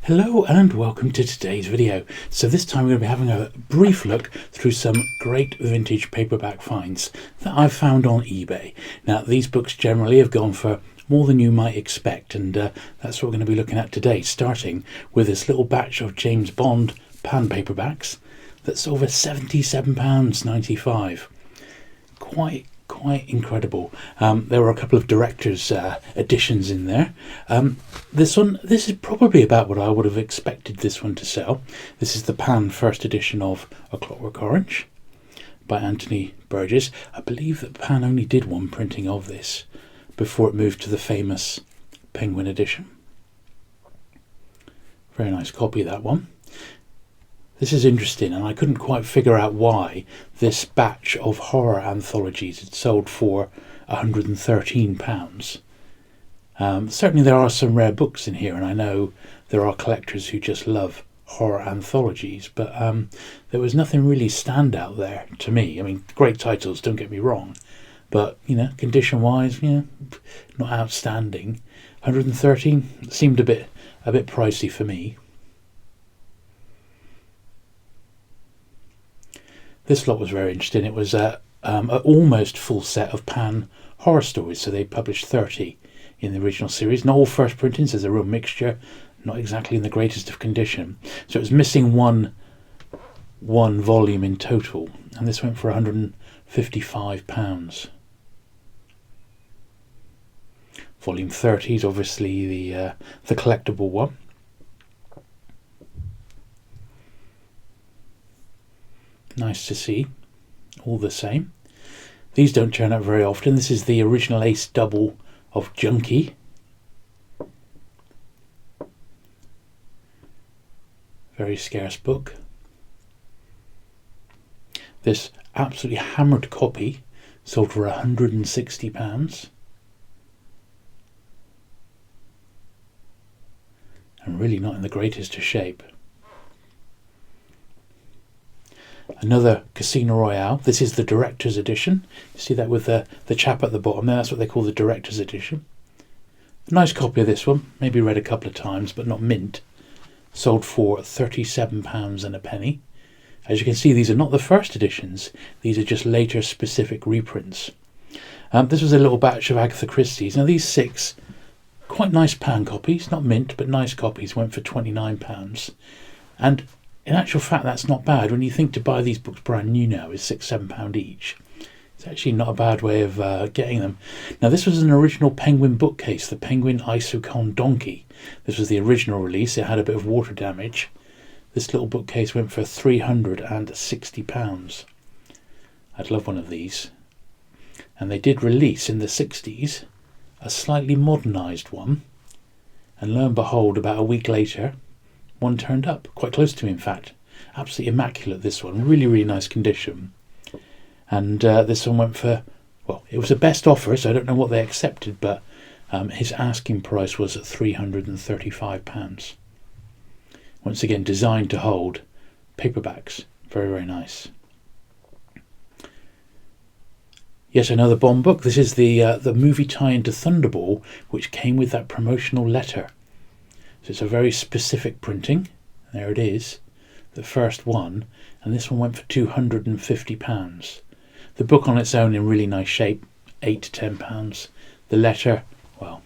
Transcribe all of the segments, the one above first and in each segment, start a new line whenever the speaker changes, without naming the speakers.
Hello and welcome to today's video. So this time we're going to be having a brief look through some great vintage paperback finds that I've found on eBay. Now these books generally have gone for more than you might expect, and that's what we're going to be looking at today, starting with this little batch of James Bond pan paperbacks that's over £77.95. Quite incredible. There were a couple of director's editions in there. This is probably about what I would have expected this one to sell. This is the pan first edition of A Clockwork Orange by Anthony Burgess. I believe that Pan only did one printing of this before it moved to the famous Penguin edition. Very nice copy, that one. This is interesting, and I couldn't quite figure out why this batch of horror anthologies had sold for £113. Certainly there are some rare books in here, and I know there are collectors who just love horror anthologies, but there was nothing really standout there to me. I mean, great titles, don't get me wrong, but condition-wise, not outstanding. 113 seemed a bit pricey for me. This lot was very interesting. It was an almost full set of Pan horror stories. So they published 30 in the original series. Not all first printings, there's a real mixture, not exactly in the greatest of condition. So it was missing one volume in total, and this went for £155. Volume 30 is obviously the collectible one. Nice to see, all the same. These don't turn up very often. This is the original ace double of Junkie. Very scarce book. This absolutely hammered copy sold for £160. And really not in the greatest of shape. Another Casino Royale. This is the director's edition. You see that with the chap at the bottom there? That's what they call the director's edition. A nice copy of this one. Maybe read a couple of times, but not mint. Sold for £37 and a penny. As you can see, these are not the first editions. These are just later specific reprints. This was a little batch of Agatha Christie's. Now these 6 quite nice pan copies, not mint, but nice copies, went for £29. And in actual fact, that's not bad. When you think to buy these books brand new now is £6-7 each. It's actually not a bad way of getting them. Now, this was an original Penguin bookcase, the Penguin Isocon Donkey. This was the original release. It had a bit of water damage. This little bookcase went for £360. I'd love one of these. And they did release in the 60s a slightly modernised one. And lo and behold, about a week later, one turned up, quite close to me in fact. Absolutely immaculate, this one. Really nice condition. And this one went for, well, it was a best offer, so I don't know what they accepted, but his asking price was at £335. Once again, designed to hold paperbacks. Very nice. Yet another Bond book. This is the movie tie-in to Thunderball, which came with that promotional letter. So it's a very specific printing. There it is, the first one, and this one went for £250. The book on its own in really nice shape, £8 to £10. The letter, well,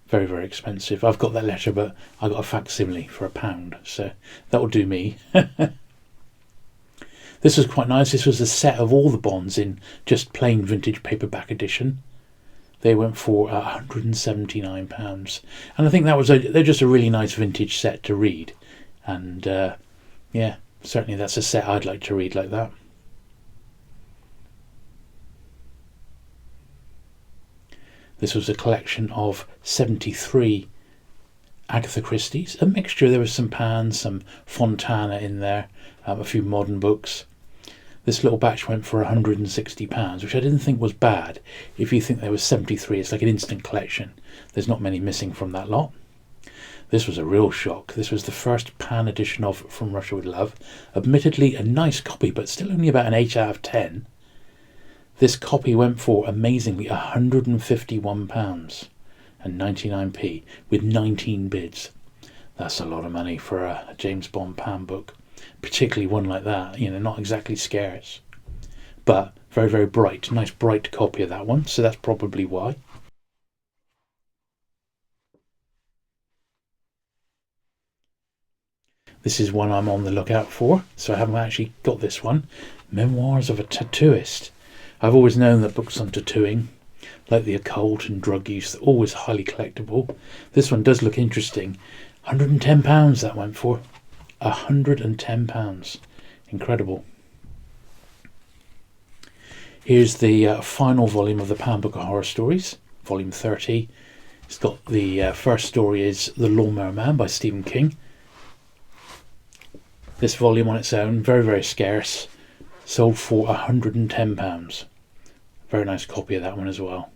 very expensive. I've got that letter, but I got a facsimile for £1, so that will do me. This was quite nice. This was a set of all the Bonds in just plain vintage paperback edition. They went for £179, and I think they're just a really nice vintage set to read, and yeah, certainly that's a set I'd like to read like that. This was a collection of 73 Agatha Christie's, a mixture. There was some Pan, some Fontana in there, a few modern books. This little batch went for £160, which I didn't think was bad. If you think there was 73, it's like an instant collection. There's not many missing from that lot. This was a real shock. This was the first Pan edition of From Russia With Love. Admittedly a nice copy, but still only about an 8 out of 10. This copy went for, amazingly, £151 and 99p with 19 bids. That's a lot of money for a James Bond pan book, particularly one like that, not exactly scarce, but very, very bright. Nice bright copy of that one, so that's probably why. This is one I'm on the lookout for, so I haven't actually got this one. Memoirs of a Tattooist. I've always known that books on tattooing, like the occult and drug use, are always highly collectible. This one does look interesting. £110 that went for. £110. Incredible. Here's the final volume of the Pan Book of Horror Stories, volume 30. It's got the first story is The Lawnmower Man by Stephen King. This volume on its own, very, very scarce, sold for £110. Very nice copy of that one as well,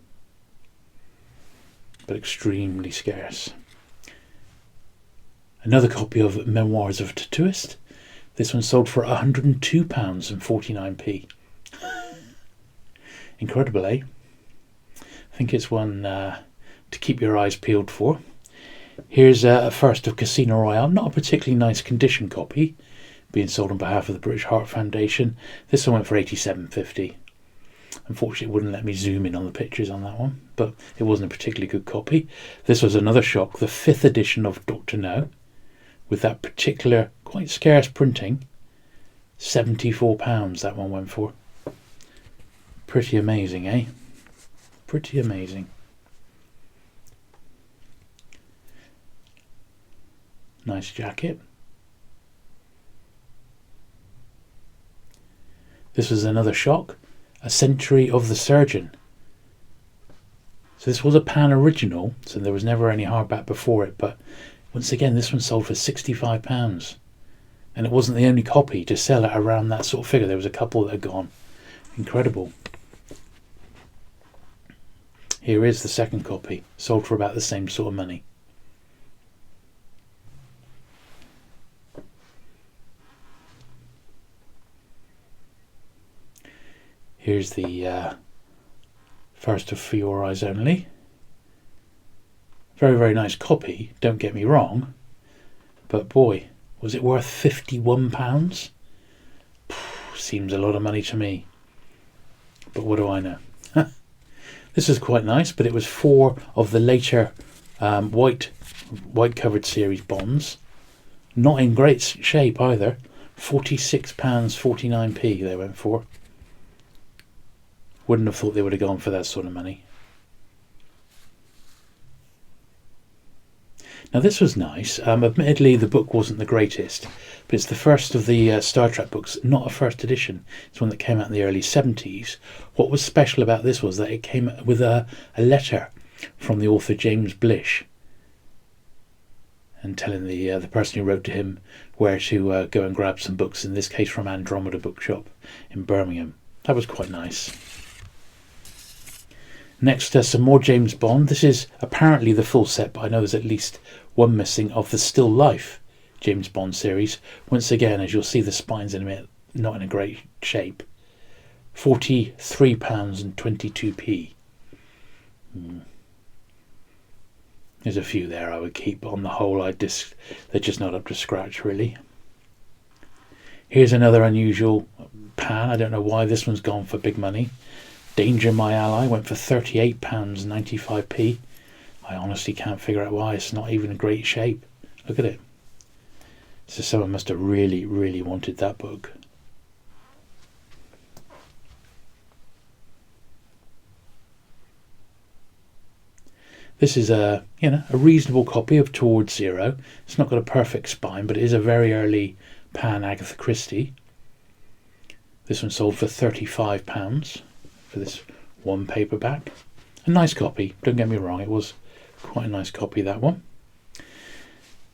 but extremely scarce. Another copy of Memoirs of a Tattooist. This one sold for £102.49. Incredible, eh? I think it's one to keep your eyes peeled for. Here's a first of Casino Royale. Not a particularly nice condition copy, being sold on behalf of the British Heart Foundation. This one went for £87.50. Unfortunately, it wouldn't let me zoom in on the pictures on that one, but it wasn't a particularly good copy. This was another shock, the 5th edition of Dr. No, with that particular quite scarce printing. £74 that one went for. Pretty amazing, eh? Pretty amazing. Nice jacket. This was another shock. A Century of the Surgeon. So this was a pan original, so there was never any hardback before it, but once again this one sold for £65. And it wasn't the only copy to sell at around that sort of figure. There was a couple that had gone. Incredible. Here is the second copy, sold for about the same sort of money. Here's the first of For Your Eyes Only. Very, very nice copy, don't get me wrong, but boy, was it worth £51? Seems a lot of money to me, but what do I know? This is quite nice, but it was 4 of the later white covered series Bonds. Not in great shape either. £46.49 they went for. Wouldn't have thought they would have gone for that sort of money. Now this was nice. Admittedly the book wasn't the greatest, but it's the first of the Star Trek books, not a first edition. It's one that came out in the early 70s. What was special about this was that it came with a letter from the author James Blish, and telling the person who wrote to him where to go and grab some books, in this case from Andromeda Bookshop in Birmingham. That was quite nice. Next, some more James Bond. This is apparently the full set, but I know there's at least one missing, of the Still Life James Bond series. Once again, as you'll see, the spines in a minute, not in a great shape. £43.22. There's a few there I would keep, but on the whole, they're just not up to scratch, really. Here's another unusual pan. I don't know why this one's gone for big money. Danger My Ally went for £38.95. I honestly can't figure out why. It's not even in great shape. Look at it. So someone must have really, really wanted that book. This is a reasonable copy of Towards Zero. It's not got a perfect spine, but it is a very early pan Agatha Christie. This one sold for £35 for this one paperback. A nice copy, don't get me wrong, it was quite a nice copy, that one.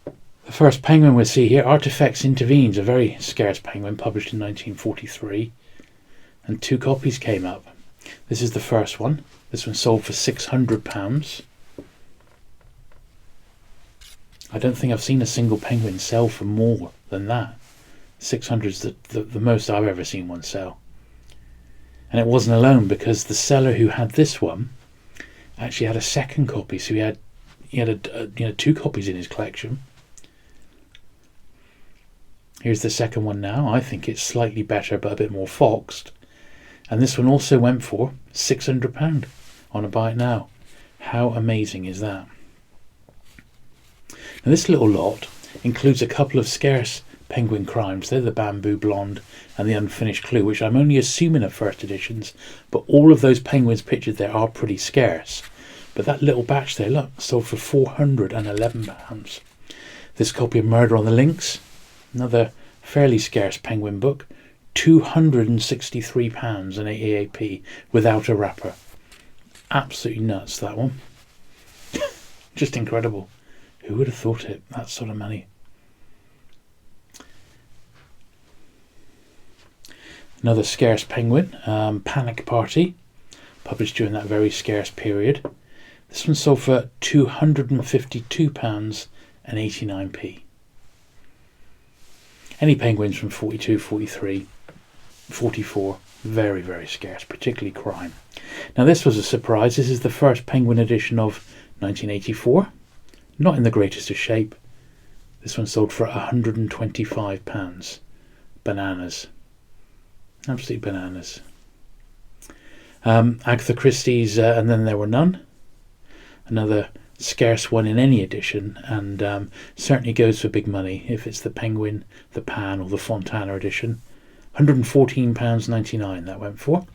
The first penguin we'll see here, Artifacts Intervenes, a very scarce penguin published in 1943, and 2 copies came up. This is the first one. This one sold for £600. I don't think I've seen a single penguin sell for more than that. 600 is the most I've ever seen one sell. And it wasn't alone, because the seller who had this one actually had a second copy, so he had 2 copies in his collection. Here's the second one now. I think it's slightly better but a bit more foxed. And this one also went for £600 on a buy it now. How amazing is that? Now this little lot includes a couple of Scarce Penguin crimes. They're the Bamboo Blonde and the Unfinished Clue, which I'm only assuming are first editions, but all of those penguins pictured there are pretty scarce. But that little batch there, look, sold for £411. This copy of Murder on the Links, another fairly scarce penguin book, £263 in AAP without a wrapper. Absolutely nuts, that one. Just incredible. Who would have thought it? That sort of money. Another scarce penguin, Panic Party, published during that very scarce period. This one sold for £252.89. Any penguins from 42, 43, 44, very, very scarce, particularly crime. Now this was a surprise. This is the first penguin edition of 1984. Not in the greatest of shape. This one sold for £125. Bananas. Absolute bananas. Agatha Christie's And Then There Were None. Another scarce one in any edition, and certainly goes for big money if it's the Penguin, the Pan or the Fontana edition. £114.99 that went for.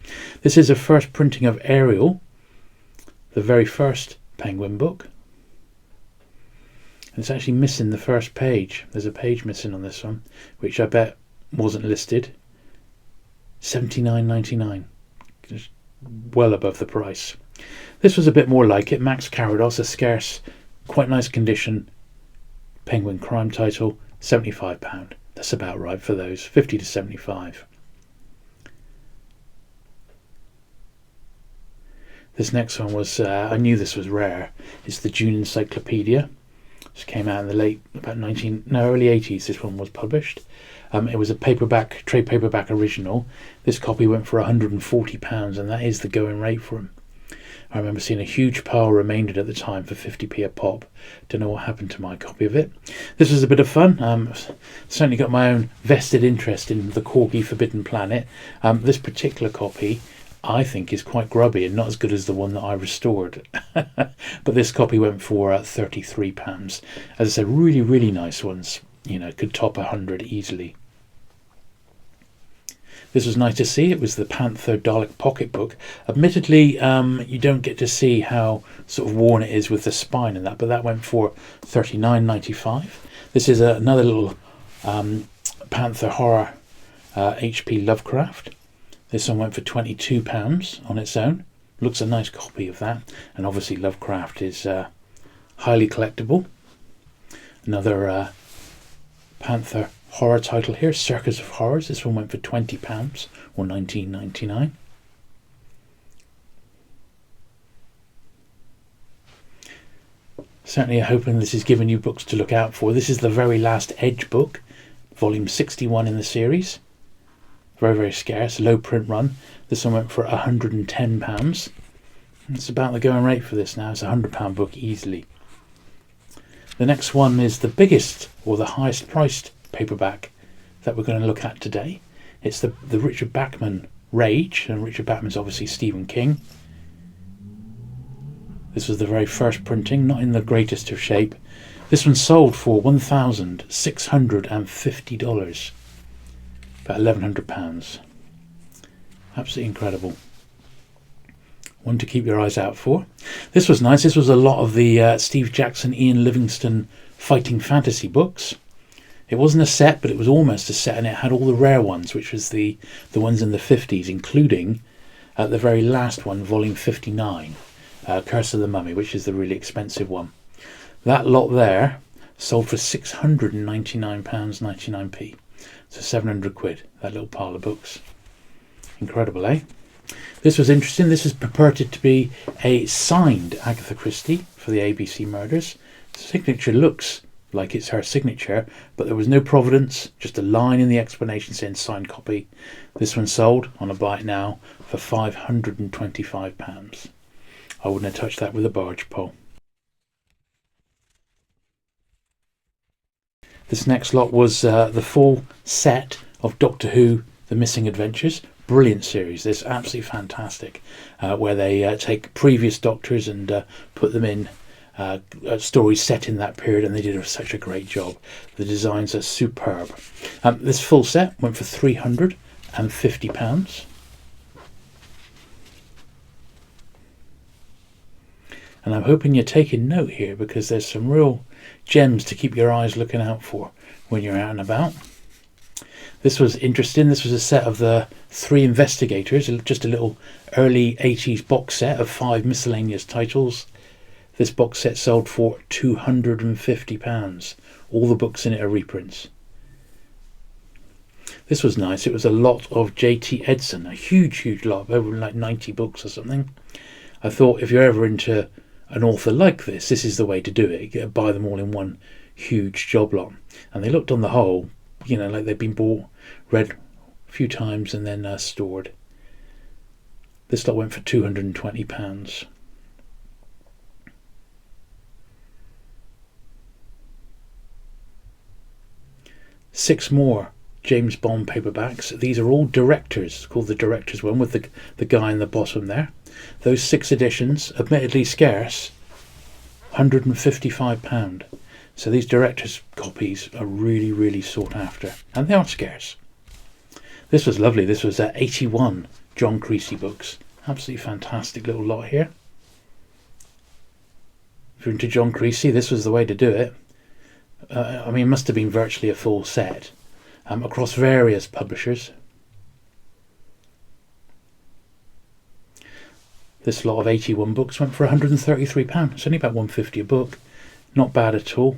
This is a first printing of Ariel, the very first Penguin book. And it's actually missing the first page. There's a page missing on this one, which I bet wasn't listed. $79.99, just well above the price. This was a bit more like it. Max Carados, a scarce, quite nice condition penguin crime title, £75. That's about right for those, 50 to 75. This next one was, I knew this was rare. It's the June Encyclopedia. This came out in the early 80s. This one was published. It was a paperback, trade paperback original. This copy went for £140, and that is the going rate for them. I remember seeing a huge pile remaindered at the time for 50p a pop. Don't know what happened to my copy of it. This was a bit of fun. Certainly got my own vested interest in the Corgi Forbidden Planet. This particular copy, I think, is quite grubby and not as good as the one that I restored. But this copy went for £33. As I said, really, really nice ones. You know, could top 100 easily. This was nice to see. It was the Panther Dalek pocketbook. Admittedly, you don't get to see how sort of worn it is with the spine and that, but that went for $39.95. This is another little Panther horror H.P. Lovecraft. This one went for £22 on its own. Looks a nice copy of that, and obviously Lovecraft is highly collectible. Another Panther horror title here, Circus of Horrors. This one went for £20 or $19.99. Certainly hoping this is giving you books to look out for. This is the very last Edge book, volume 61 in the series. Very, very scarce, low print run. This one went for £110. It's about the going rate for this now. It's a £100 book easily. The next one is the biggest or the highest priced paperback that we're going to look at today. It's the Richard Bachman Rage, and Richard Bachman's obviously Stephen King. This was the very first printing, not in the greatest of shape. This one sold for $1,650, about £1,100. Absolutely incredible. One to keep your eyes out for. This was nice. This was a lot of the Steve Jackson, Ian Livingstone fighting fantasy books. It wasn't a set, but it was almost a set, and it had all the rare ones, which was the ones in the 50s, including the very last one, volume 59, Curse of the Mummy, which is the really expensive one. That lot there sold for £699.99. So 700 quid, that little pile of books. Incredible, eh? This was interesting. This is purported to be a signed Agatha Christie for the ABC murders. The signature looks like it's her signature, but there was no providence, just a line in the explanation saying signed copy. This one sold on a buy it now for £525. I wouldn't have touched that with a barge pole. This next lot was the full set of Doctor Who The Missing Adventures. Brilliant series. This is absolutely fantastic, where they take previous Doctors and put them in stories set in that period, and they did such a great job. The designs are superb. This full set went for £350. And I'm hoping you're taking note here, because there's some real gems to keep your eyes looking out for when you're out and about. This was interesting. This was a set of the 3 Investigators, just a little early 80s box set of 5 miscellaneous titles. This box set sold for £250. All the books in it are reprints. This was nice. It was a lot of J.T. Edson, a huge lot, over like 90 books or something. I thought if you're ever into an author like this, this is the way to do it. Buy them all in one huge job lot. And they looked on the whole, you know, like they've been bought, read a few times and then stored. This lot went for £220. Six more James Bond paperbacks. These are all directors, called the directors one, with the guy in the bottom there. Those 6 editions, admittedly scarce, £155. So these directors' copies are really sought after, and they are scarce. This was lovely. This was 81 John Creasy books. Absolutely fantastic little lot here. If you're into John Creasy, this was the way to do it. I mean, it must have been virtually a full set across various publishers. This lot of 81 books went for £133. It's only about £150 a book. Not bad at all.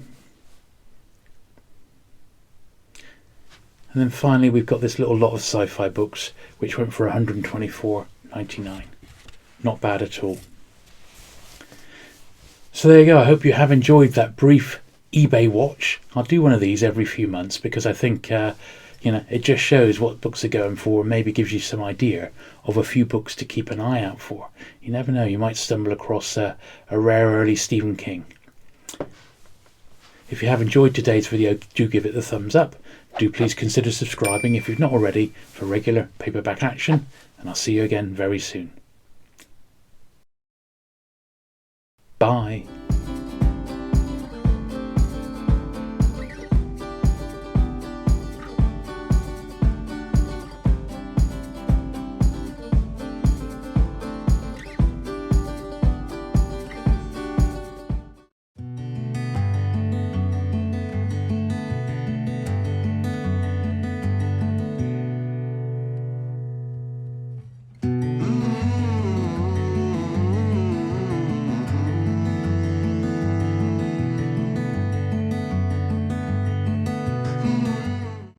And then finally we've got this little lot of sci-fi books, which went for £124.99. Not bad at all. So there you go. I hope you have enjoyed that brief eBay watch. I'll do one of these every few months, because I think it just shows what books are going for, and maybe gives you some idea of a few books to keep an eye out for. You never know, you might stumble across a rare early Stephen King. If you have enjoyed today's video, do give it the thumbs up. Do please consider subscribing if you've not already for regular paperback action, and I'll see you again very soon. Bye.